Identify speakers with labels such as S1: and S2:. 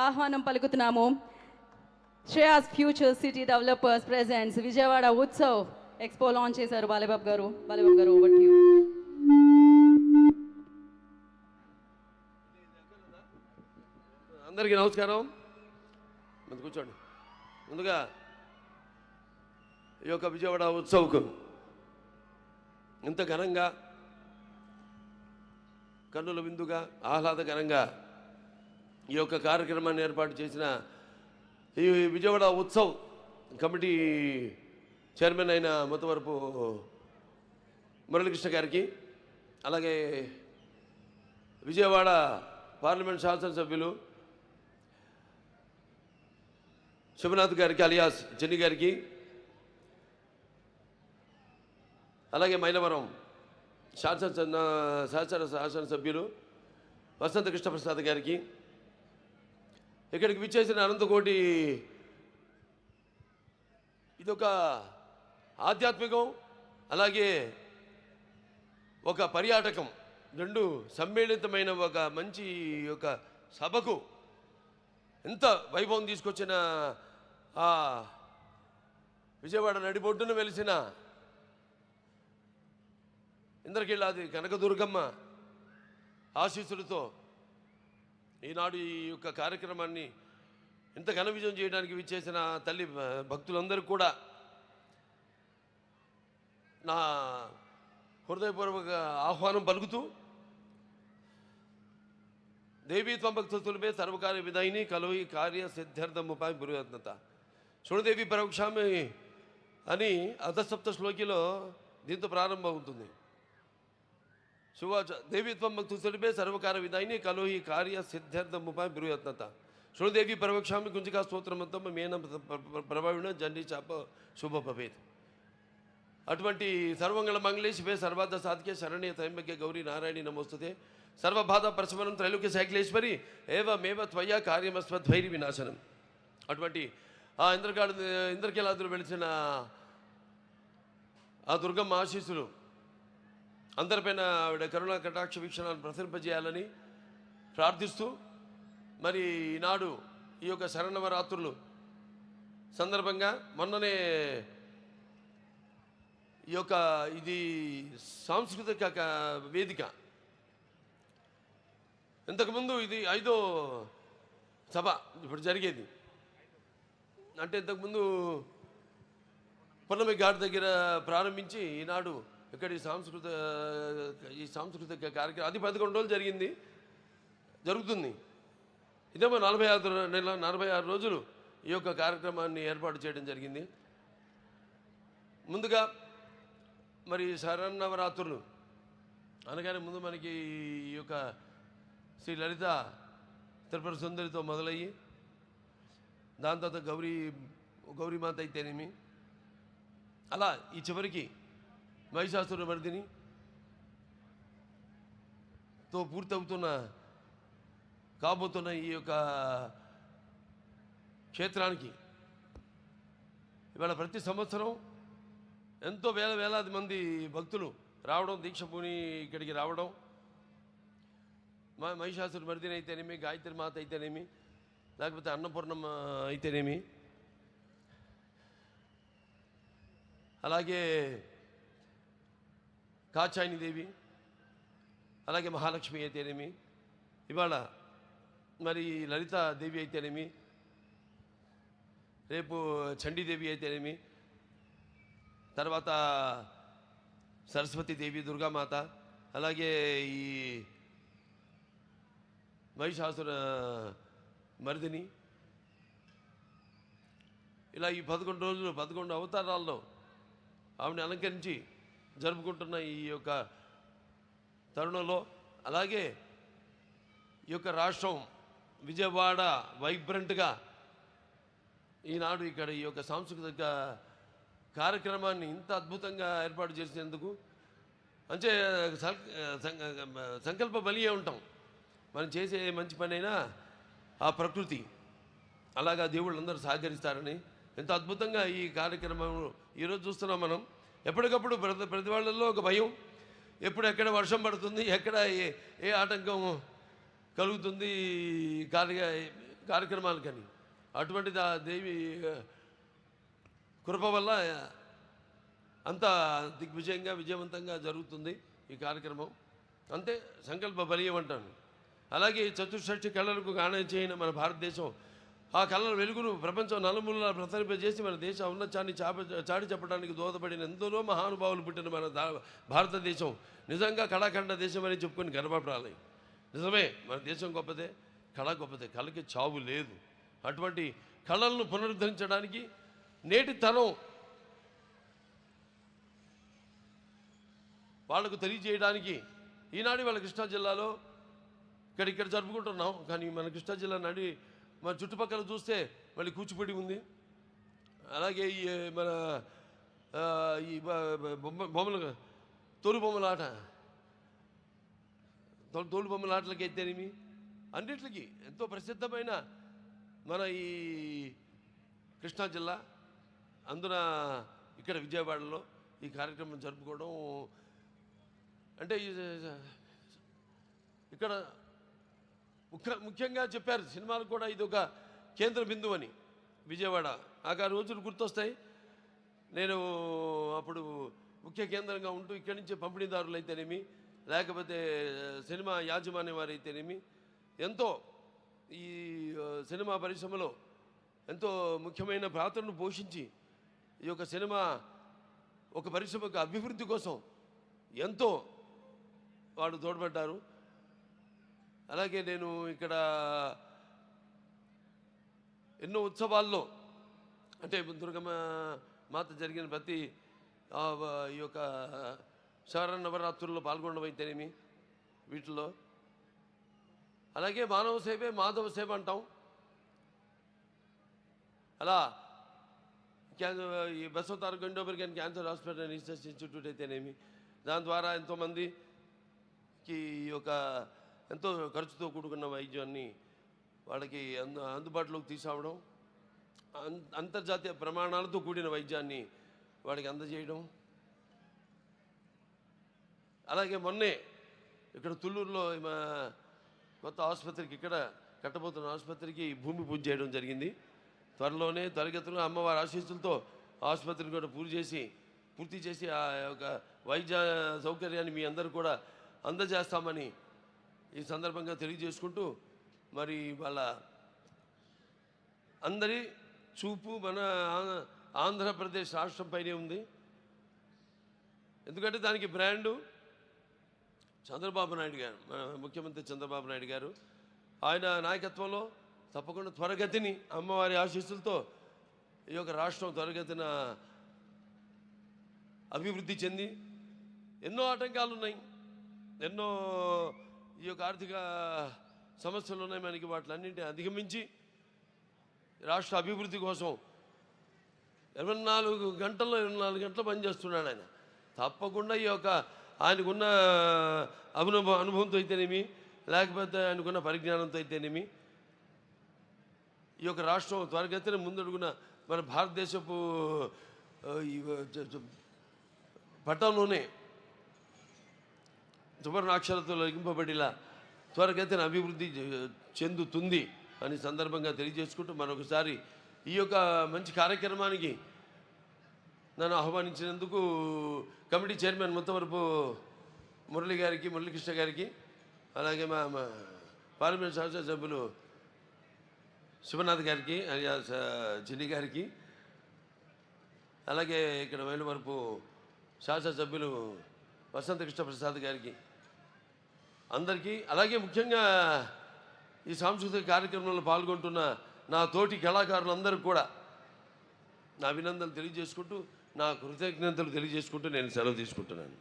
S1: ఆహ్వానం పలుకుతున్నాము. Shreyas future city developers presents Vijayawada Utsav expo launch చేశారు. బాలబాబు గారు ఓవర్ టు యు.
S2: అందరికీ నమస్కారం. కూర్చోండి. ముందుగా ఈ యొక్క విజయవాడ ఉత్సవ్కు ఇంత ఘనంగా కన్నుల విందుగా ఆహ్లాదకరంగా ఈ యొక్క కార్యక్రమాన్ని ఏర్పాటు చేసిన ఈ విజయవాడ ఉత్సవ్ కమిటీ చైర్మన్ అయిన మొత్తవరపు మురళీకృష్ణ గారికి, అలాగే విజయవాడ పార్లమెంట్ శాసనసభ్యులు శివనాథ్ గారికి అలియాస్ చెన్ని గారికి, అలాగే మైలవరం శాసనసభ్యులు వసంత కృష్ణప్రసాద్ గారికి, ఇక్కడికి విచ్చేసిన అనంతకోటి, ఇదొక ఆధ్యాత్మికం అలాగే ఒక పర్యాటకం రెండు సమ్మేళితమైన ఒక మంచి ఒక సభకు ఎంత వైభవం తీసుకొచ్చిన ఆ విజయవాడ నడిబొడ్డున వెలిసిన ఇంద్రకీలాది కనకదుర్గమ్మ ఆశీస్సులతో ఈనాడు ఈ యొక్క కార్యక్రమాన్ని ఇంత ఘన విజయం చేయడానికి విచ్చేసిన తల్లి భక్తులందరూ కూడా నా హృదయపూర్వక ఆహ్వానం పలుకుతూ, దేవీ త్వంభక్తులపై సర్వకార్య విధాయిని కలువి కార్య సిద్ధార్థముపాయ గురుయత్నత శృణుదేవి పరోక్షామి అని అధసప్త శ్లోకిలో దీంతో ప్రారంభం అవుతుంది. శివాచ దేవీ త్వంభక్తులపై సర్వకార్య విధాయిని కలువి కార్య సిద్ధార్థముపాయ గురుయత్నత శృణుదేవి పరోక్షామి కుంజికా స్తోత్రమంతం మేన ప్రభావిణ జండి చాప శుభ భవేత్. అటువంటి సర్వమంగళ మంగళేశివే సర్వార్థ సాధికే శరణ్య త్రయంబకే గౌరీ నారాయణి నమోస్తుతే సర్వబాధ ప్రశమనం త్రైలోక్య శైక్లేశ్వరి ఏవమేవ త్వయా కార్యమస్వద్వైరి వినాశనం. అటువంటి ఆ ఇంద్రకీలాదులు వెలిసిన ఆ దుర్గమ్మ ఆశీస్సులు అందరిపైన ఆవిడ కరుణా కటాక్ష వీక్షణాలను ప్రసరింపజేయాలని ప్రార్థిస్తూ, మరి ఈనాడు ఈ యొక్క శరన్నవరాత్రులు సందర్భంగా మొన్ననే ఈ యొక్క ఇది సాంస్కృతిక వేదిక, ఇంతకుముందు ఇది 5వ సభ ఇప్పుడు జరిగేది. అంటే ఇంతకుముందు పున్నమి ఘాట్ దగ్గర ప్రారంభించి ఈనాడు ఇక్కడ ఈ సాంస్కృతిక కార్యక్రమం అది 11 రోజులు జరుగుతుంది. ఇదేమో 46 రోజులు ఈ యొక్క కార్యక్రమాన్ని ఏర్పాటు చేయడం జరిగింది. ముందుగా మరి శరన్నవరాత్రులు అనగానే ముందు మనకి ఈ యొక్క శ్రీ లలిత త్రిపుర సుందరితో మొదలయ్యి దాని తర్వాత గౌరీమాత అయితేనేమి, అలా ఈ చివరికి మహిషాసుర మర్దినితో కాబోతున్న ఈ యొక్క క్షేత్రానికి ఇవాళ ప్రతి సంవత్సరం ఎంతో వేలాది మంది భక్తులు రావడం, దీక్ష పూని ఇక్కడికి రావడం, మహిషాసుర మర్దిని అయితేనేమి, గాయత్రి మాత అయితేనేమి, లేకపోతే అన్నపూర్ణమ్మ అయితేనేమి, అలాగే కాచాయిని దేవి, అలాగే మహాలక్ష్మి అయితేనేమి, ఇవాళ మరి లలిత దేవి అయితేనేమి, రేపు చండీదేవి అయితేనేమి, తర్వాత సరస్వతీదేవి, దుర్గామాత, అలాగే ఈ మహిషాసుర మర్దిని, ఇలా ఈ 11 రోజులు 11 అవతారాల్లో ఆవిడని అలంకరించి జరుపుకుంటున్న ఈ యొక్క తరుణంలో, అలాగే ఈ యొక్క రాష్ట్రం విజయవాడ వైబ్రెంట్గా ఈనాడు ఇక్కడ ఈ యొక్క సాంస్కృతిక కార్యక్రమాన్ని ఇంత అద్భుతంగా ఏర్పాటు చేసినందుకు అంటే సంకల్ప బలియే ఉంటాం. మనం చేసే మంచి పనైనా ఆ ప్రకృతి అలాగా దేవుళ్ళందరూ సహకరిస్తారని ఎంత అద్భుతంగా ఈ కార్యక్రమం ఈరోజు చూస్తున్నాం మనం. ఎప్పటికప్పుడు ప్రతి వాళ్ళల్లో ఒక భయం, ఎప్పుడు ఎక్కడ వర్షం పడుతుంది, ఎక్కడ ఏ ఆటంకం కలుగుతుంది కార్యక్రమాలకని. అటువంటి దేవి కృప వల్ల అంత దిగ్విజయంగా విజయవంతంగా జరుగుతుంది ఈ కార్యక్రమం. అంతే, సంకల్ప బలీయం అంటాను. అలాగే చతుషష్ఠి కళలకు గానం చేయని మన భారతదేశం ఆ కళల వెలుగును ప్రపంచం నలుమూలలా ప్రసరింపజేసి మన దేశ ఔన్నత్యాన్ని చాటి చెప్పడానికి దోహదపడిన ఎందరో మహానుభావులు పుట్టిన మన భారతదేశం నిజంగా కళాఖండ దేశం అని చెప్పుకొని గర్వపడాలి. నిజమే, మన దేశం గొప్పదే, కళ గొప్పదే, కళకి చావు లేదు. అటువంటి కళలను పునరుద్ధరించడానికి నేటి తరం వాళ్లకు తెలియజేయడానికి ఈనాడు వాళ్ళ కృష్ణా జిల్లాలో ఇక్కడ జరుపుకుంటున్నాం. కానీ మన కృష్ణా జిల్లా మన చుట్టుపక్కల చూస్తే మళ్ళీ కూచిపూడి ఉంది. అలాగే ఈ మన ఈ బొమ్మలు తోలు బొమ్మలాట, తోలు బొమ్మలాటలకి అయితేనేమి అన్నిటికీ ఎంతో ప్రసిద్ధమైన మన ఈ కృష్ణా జిల్లా. అందున ఇక్కడ విజయవాడలో ఈ కార్యక్రమం జరుపుకోవడం అంటే ఇక్కడ ముఖ్యంగా చెప్పారు సినిమాలకు కూడా ఇది ఒక కేంద్ర బిందువు అని. విజయవాడ నాకు ఆ రోజులు గుర్తొస్తాయి. నేను అప్పుడు ముఖ్య కేంద్రంగా ఉంటూ ఇక్కడి నుంచే పంపిణీదారులు అయితేనేమి, లేకపోతే సినిమా యాజమాన్యం వారు అయితేనేమి ఎంతో ఈ సినిమా పరిశ్రమలో ఎంతో ముఖ్యమైన పాత్రను పోషించి ఈ యొక్క సినిమా ఒక పరిశ్రమకు అభివృద్ధి కోసం ఎంతో వాడు తోడ్పడ్డారు. అలాగే నేను ఇక్కడ ఎన్నో ఉత్సవాల్లో అంటే దుర్గమ్మ మాత జరిగిన ప్రతి ఈ యొక్క శరన్నవరాత్రుల్లో పాల్గొనడం అయితేనేమి వీటిల్లో. అలాగే మానవ సేవే మాధవ సేవ అంటాం. అలా ఈ బసవతార గండోబర్ గారి cancer hospital and research institute అయితేనేమి దాని ద్వారా ఎంతోమందికి ఈ యొక్క ఎంతో ఖర్చుతో కూడుకున్న వైద్యాన్ని వాళ్ళకి అందుబాటులోకి తీసుకురావడం, అంతర్జాతీయ ప్రమాణాలతో కూడిన వైద్యాన్ని వాడికి అందజేయడం. అలాగే మొన్నే ఇక్కడ తుళ్ళూరులో కొత్త ఆసుపత్రికి ఇక్కడ కట్టబోతున్న ఆసుపత్రికి భూమి పూజ చేయడం జరిగింది. త్వరలోనే తరగతులు అమ్మవారి ఆశీస్సులతో ఆసుపత్రిని కూడా పూర్తి చేసి ఆ యొక్క వైద్య సౌకర్యాన్ని మీ అందరూ కూడా అందజేస్తామని ఈ సందర్భంగా తెలియజేసుకుంటూ, మరి వాళ్ళ అందరి చూపు మన ఆంధ్రప్రదేశ్ రాష్ట్రంపైనే ఉంది. ఎందుకంటే దానికి బ్రాండు చంద్రబాబు నాయుడు గారు, మన ముఖ్యమంత్రి చంద్రబాబు నాయుడు గారు. ఆయన నాయకత్వంలో తప్పకుండా త్వరగతిని అమ్మవారి ఆశీస్సులతో ఈ యొక్క రాష్ట్రం త్వరగతిన అభివృద్ధి చెంది, ఎన్నో ఆటంకాలు ఉన్నాయి, ఎన్నో ఈ యొక్క ఆర్థిక సమస్యలు ఉన్నాయి మనకి, వాటిలన్నింటినీ అధిగమించి రాష్ట్ర అభివృద్ధి కోసం 24 గంటలు పనిచేస్తున్నాడు ఆయన. తప్పకుండా ఈ యొక్క ఆయనకున్న అనుభవంతో అయితేనేమి, లేకపోతే ఆయనకున్న పరిజ్ఞానంతో అయితేనేమి ఈ యొక్క రాష్ట్రం త్వరగతిన ముందడుగున మన భారతదేశపు పట్టంలోనే సువర్ణాక్షరాలతో లిఖింపబడిలా త్వరగతిన అభివృద్ధి చెందుతుంది అని సందర్భంగా తెలియజేసుకుంటూ, మరొకసారి ఈ యొక్క మంచి కార్యక్రమానికి నన్ను ఆహ్వానించినందుకు కమిటీ చైర్మన్ ముత్తవరపు మురళీకృష్ణ గారికి, అలాగే మా పార్లమెంట్ శాసనసభ్యులు శివనాథ్ గారికి, అలియాస్ చిన్ని గారికి, అలాగే ఇక్కడ మైలవరపు శాసనసభ్యులు వసంత కృష్ణ ప్రసాద్ గారికి అందరికీ, అలాగే ముఖ్యంగా ఈ సాంస్కృతిక కార్యక్రమంలో పాల్గొంటున్న నా తోటి కళాకారులందరూ కూడా నా అభినందనలు తెలియజేసుకుంటూ, నా కృతజ్ఞతలు తెలియజేసుకుంటూ నేను సెలవు తీసుకుంటున్నాను.